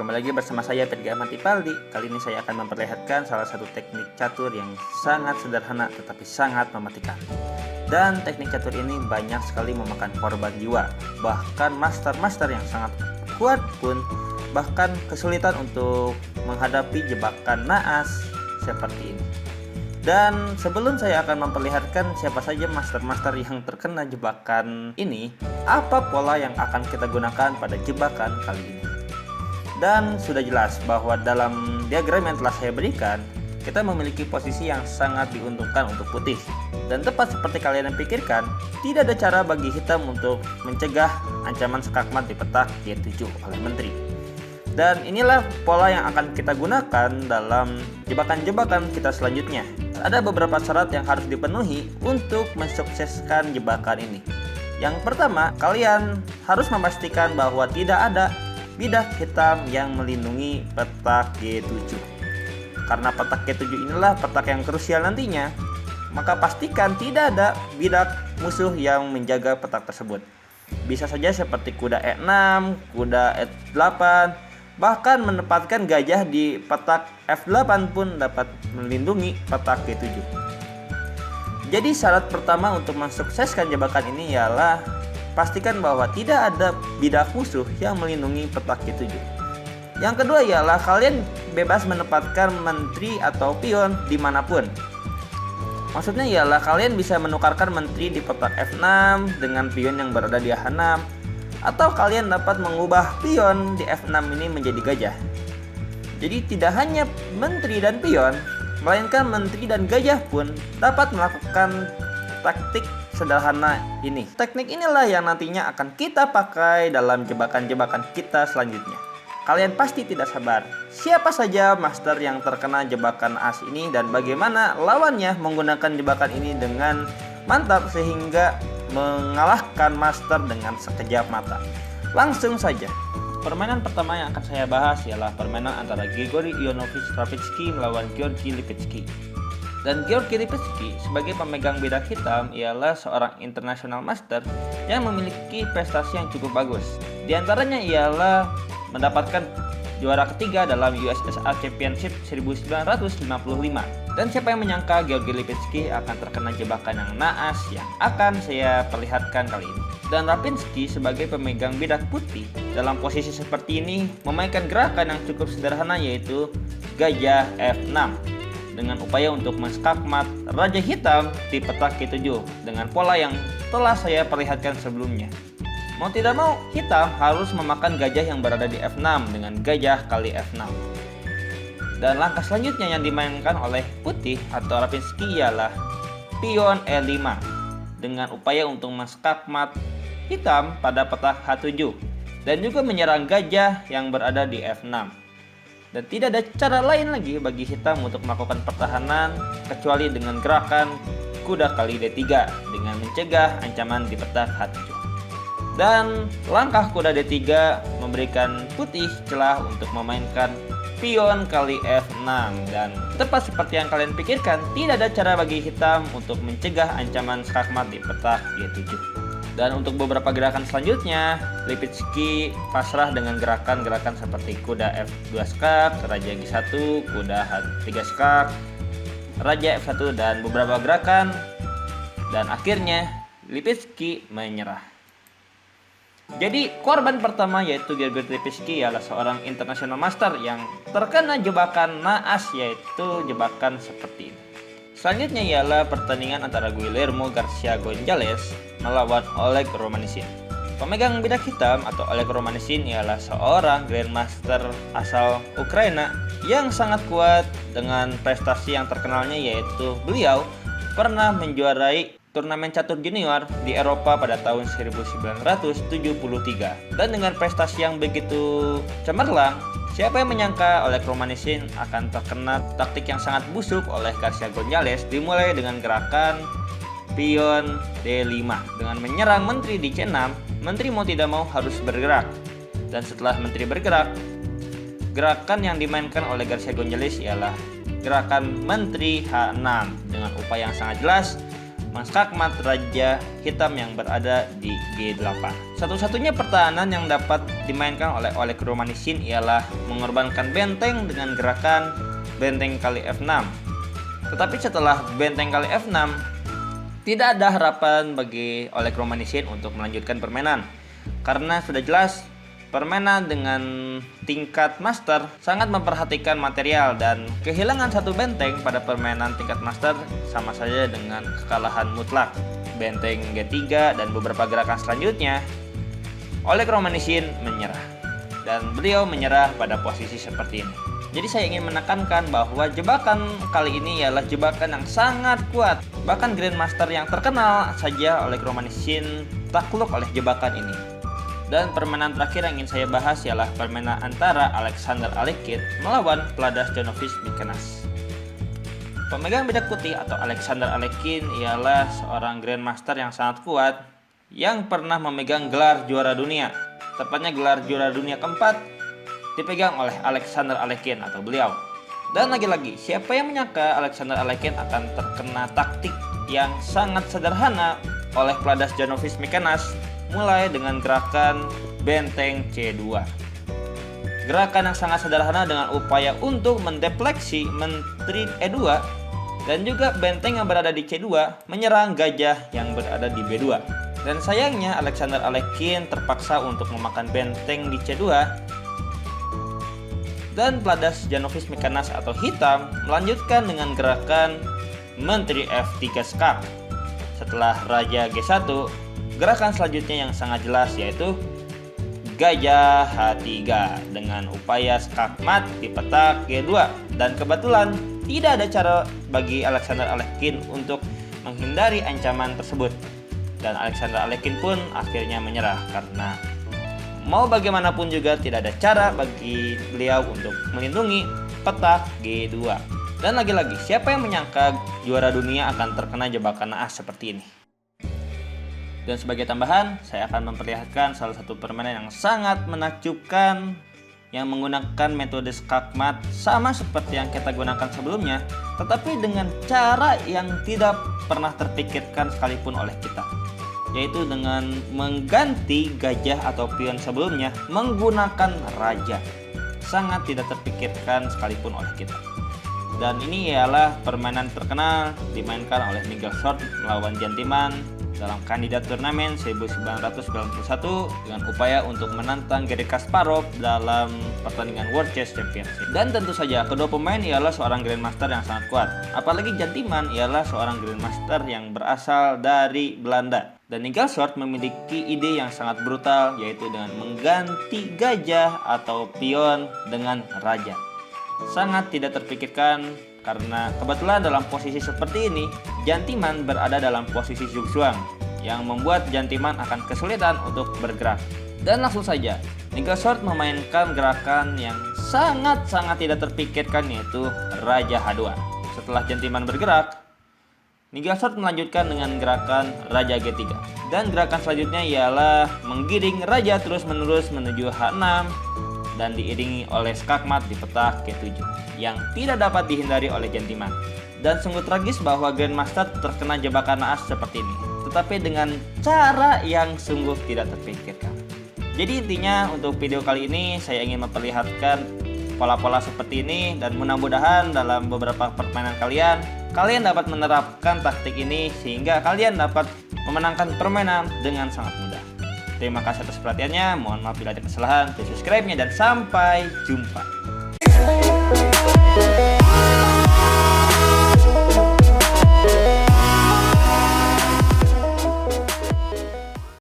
Kembali lagi bersama saya Pedga Matipaldi. Kali ini saya akan memperlihatkan salah satu teknik catur yang sangat sederhana tetapi sangat mematikan. Dan teknik catur ini banyak sekali memakan korban jiwa. Bahkan master-master yang sangat kuat pun bahkan kesulitan untuk menghadapi jebakan naas seperti ini. Dan sebelum saya akan memperlihatkan siapa saja master-master yang terkena jebakan ini, apa pola yang akan kita gunakan pada jebakan kali ini. Dan sudah jelas bahwa dalam diagram yang telah saya berikan, kita memiliki posisi yang sangat diuntungkan untuk putih. Dan tepat seperti kalian yang pikirkan, tidak ada cara bagi hitam untuk mencegah ancaman skakmat di petak G7 oleh menteri. Dan inilah pola yang akan kita gunakan dalam jebakan-jebakan kita selanjutnya. Ada beberapa syarat yang harus dipenuhi untuk mensukseskan jebakan ini. Yang pertama, kalian harus memastikan bahwa tidak ada bidak hitam yang melindungi petak G7. Karena petak G7 inilah petak yang krusial nantinya, maka pastikan tidak ada bidak musuh yang menjaga petak tersebut. Bisa saja seperti kuda E6, kuda E8, bahkan menempatkan gajah di petak F8 pun dapat melindungi petak G7. Jadi syarat pertama untuk mensukseskan jebakan ini ialah pastikan bahwa tidak ada bidak musuh yang melindungi petak G7. Yang kedua ialah kalian bebas menempatkan menteri atau pion dimanapun. Maksudnya ialah kalian bisa menukarkan menteri di petak F6 dengan pion yang berada di H6, atau kalian dapat mengubah pion di F6 ini menjadi gajah. Jadi tidak hanya menteri dan pion, melainkan menteri dan gajah pun dapat melakukan taktik sederhana ini. Teknik inilah yang nantinya akan kita pakai dalam jebakan-jebakan kita selanjutnya. Kalian pasti tidak sabar. Siapa saja master yang terkena jebakan as ini dan bagaimana lawannya menggunakan jebakan ini dengan mantap sehingga mengalahkan master dengan sekejap mata. Langsung saja. Permainan pertama yang akan saya bahas ialah permainan antara Grigori Ivanovich Stravinsky melawan Georgi Lipinski. Dan Georgi Lipinski sebagai pemegang bidak hitam ialah seorang international master yang memiliki prestasi yang cukup bagus. Di antaranya ialah mendapatkan juara ketiga dalam USSR Championship 1955. Dan siapa yang menyangka Georgi Lipinski akan terkena jebakan yang naas yang akan saya perlihatkan kali ini. Dan Rapinski sebagai pemegang bidak putih dalam posisi seperti ini memainkan gerakan yang cukup sederhana yaitu gajah F6 dengan upaya untuk menskakmat raja hitam di petak G7 dengan pola yang telah saya perlihatkan sebelumnya. Mau tidak mau, hitam harus memakan gajah yang berada di F6 dengan gajah kali F6. Dan langkah selanjutnya yang dimainkan oleh putih atau Rapinski ialah pion E5 dengan upaya untuk menskakmat hitam pada petak H7 dan juga menyerang gajah yang berada di F6. Dan tidak ada cara lain lagi bagi hitam untuk melakukan pertahanan kecuali dengan gerakan kuda kali D3 dengan mencegah ancaman di petak H7. Dan langkah kuda D3 memberikan putih celah untuk memainkan pion kali F6. Dan tepat seperti yang kalian pikirkan, tidak ada cara bagi hitam untuk mencegah ancaman skakmat di petak G7. Dan untuk beberapa gerakan selanjutnya, Lipinski pasrah dengan gerakan-gerakan seperti kuda F2 skak, raja G1, kuda H3 skak, raja F1 dan beberapa gerakan. Dan akhirnya Lipinski menyerah. Jadi korban pertama yaitu Georgi Lipinski ialah seorang international master yang terkena jebakan naas yaitu jebakan seperti ini. Selanjutnya ialah pertandingan antara Guillermo Garcia Gonzalez melawan Oleg Romanishyn. Pemegang bidak hitam atau Oleg Romanishyn ialah seorang grandmaster asal Ukraina yang sangat kuat dengan prestasi yang terkenalnya yaitu beliau pernah menjuarai turnamen catur junior di Eropa pada tahun 1973. Dan dengan prestasi yang begitu cemerlang, siapa yang menyangka Oleg Romanishyn akan terkena taktik yang sangat busuk oleh Garcia Gonzalez, dimulai dengan gerakan pion D5 dengan menyerang menteri di C6. Menteri mau tidak mau harus bergerak. Dan setelah menteri bergerak, gerakan yang dimainkan oleh Garcia Gonzalez ialah gerakan menteri H6 dengan upaya yang sangat jelas menskakmat Raja Hitam yang berada di G8. Satu-satunya pertahanan yang dapat dimainkan oleh Oleg Romanishин ialah mengorbankan benteng dengan gerakan benteng kali F6. Tetapi setelah benteng kali F6, tidak ada harapan bagi Oleg Romanishин untuk melanjutkan permainan. Karena sudah jelas permainan dengan tingkat master sangat memperhatikan material, dan kehilangan satu benteng pada permainan tingkat master sama saja dengan kekalahan mutlak. Benteng G3 dan beberapa gerakan selanjutnya, Oleg Romanishин menyerah, dan beliau menyerah pada posisi seperti ini. Jadi saya ingin menekankan bahwa jebakan kali ini ialah jebakan yang sangat kuat. Bahkan Grandmaster yang terkenal saja Oleg Romanishin takluk oleh jebakan ini. Dan permainan terakhir yang ingin saya bahas ialah permainan antara Alexander Alekhine melawan Vladas Janovic Mikenas. Pemegang bedak putih atau Alexander Alekhine ialah seorang Grandmaster yang sangat kuat yang pernah memegang gelar juara dunia. Tepatnya gelar juara dunia keempat dipegang oleh Alexander Alekhine atau beliau. Dan lagi-lagi, siapa yang menyangka Alexander Alekhine akan terkena taktik yang sangat sederhana oleh Vladas Janovic Mikenas, mulai dengan gerakan benteng C2. Gerakan yang sangat sederhana dengan upaya untuk mendefleksi menteri E2, dan juga benteng yang berada di C2 menyerang gajah yang berada di B2. Dan sayangnya Alexander Alekhine terpaksa untuk memakan benteng di C2, dan Vladas Janovic Mikenas atau hitam melanjutkan dengan gerakan menteri F3 skak. Setelah Raja G1, gerakan selanjutnya yang sangat jelas yaitu gajah H3 dengan upaya skakmat di petak G2. Dan kebetulan tidak ada cara bagi Alexander Alekhine untuk menghindari ancaman tersebut. Dan Alexander Alekhine pun akhirnya menyerah karena mau bagaimanapun juga tidak ada cara bagi beliau untuk melindungi petak G2. Dan lagi-lagi, siapa yang menyangka juara dunia akan terkena jebakan naas seperti ini? Dan sebagai tambahan, saya akan memperlihatkan salah satu permainan yang sangat menakjubkan yang menggunakan metode skakmat sama seperti yang kita gunakan sebelumnya, tetapi dengan cara yang tidak pernah terpikirkan sekalipun oleh kita, yaitu dengan mengganti gajah atau pion sebelumnya menggunakan raja. Sangat tidak terpikirkan sekalipun oleh kita. Dan ini ialah permainan terkenal dimainkan oleh Nigel Short melawan Jantiman dalam kandidat turnamen 1991 dengan upaya untuk menantang Garry Kasparov dalam pertandingan World Chess Championship. Dan tentu saja kedua pemain ialah seorang Grandmaster yang sangat kuat. Apalagi Jantiman ialah seorang Grandmaster yang berasal dari Belanda. Dan Nigel Short memiliki ide yang sangat brutal, yaitu dengan mengganti gajah atau pion dengan raja. Sangat tidak terpikirkan karena kebetulan dalam posisi seperti ini Jantiman berada dalam posisi zugzwang yang membuat Jantiman akan kesulitan untuk bergerak. Dan langsung saja Nigel Short memainkan gerakan yang sangat-sangat tidak terpikirkan, yaitu Raja H2. Setelah Jantiman bergerak, Nigel Short melanjutkan dengan gerakan Raja G3. Dan gerakan selanjutnya ialah menggiring Raja terus-menerus menuju H6 dan diiringi oleh skakmat di petak G7 yang tidak dapat dihindari oleh Jantiman. Dan sungguh tragis bahwa Grandmaster terkena jebakan naas seperti ini, tetapi dengan cara yang sungguh tidak terpikirkan. Jadi intinya untuk video kali ini saya ingin memperlihatkan pola-pola seperti ini, dan mudah-mudahan dalam beberapa permainan kalian dapat menerapkan taktik ini sehingga kalian dapat memenangkan permainan dengan sangat mudah. Terima kasih atas perhatiannya, mohon maaf bila ada kesalahan, subscribe-nya, dan sampai jumpa.